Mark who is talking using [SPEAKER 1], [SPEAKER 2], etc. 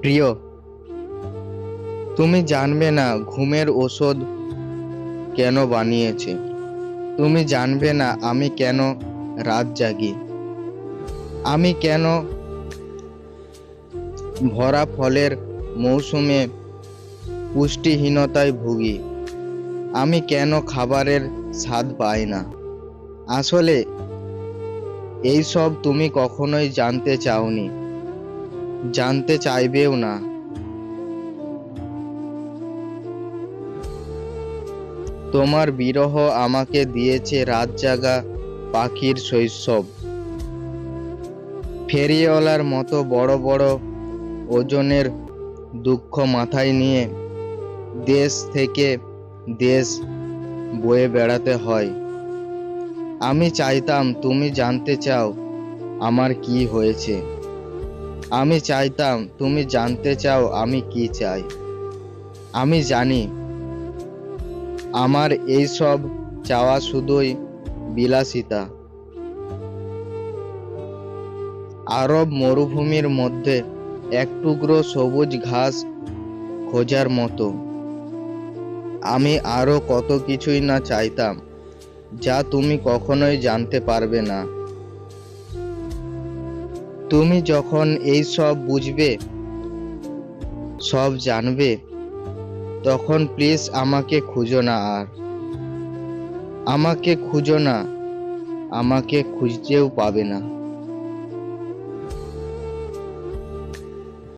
[SPEAKER 1] প্রিয়, তুমি জানবে না ঘুমের ওষুধ কেন বানিয়েছে। তুমি জানবে না আমি কেন রাত জাগি। আমি কেন ভরা ফলের মৌসুমে পুষ্টিহীনতায় ভুগি। আমি কেন খাবারের স্বাদ পাই না। আসলে এই সব তুমি কখনোই জানতে চাওনি, জানতে চাইবেও না। তোমার বিরহ আমাকে দিয়েছে রাত জাগা পাখির শৈশব। ফেরিওয়ালার মতো বড় বড় ওজনের দুঃখ মাথায় নিয়ে দেশ থেকে দেশ বয়ে বেড়াতে হয়। আমি চাইতাম তুমি জানতে চাও আমার কি হয়েছে। আমি চাইতাম তুমি জানতে চাও আমি কি চাই। আমি জানি আমার এই সব চাওয়া শুধুই বিলাসিতা। আরব মরুভূমির মধ্যে এক টুকরো সবুজ ঘাস খোঁজার মতো। আমি আরো কত কিছুই না চাইতাম, যা তুমি কখনোই জানতে পারবে না। তুমি যখন এই সব বুঝবে, সব জানবে, তখন প্লিজ আমাকে খুঁজো না আর। আমাকে খুঁজো না, আমাকে খুঁজতেও পাবে না।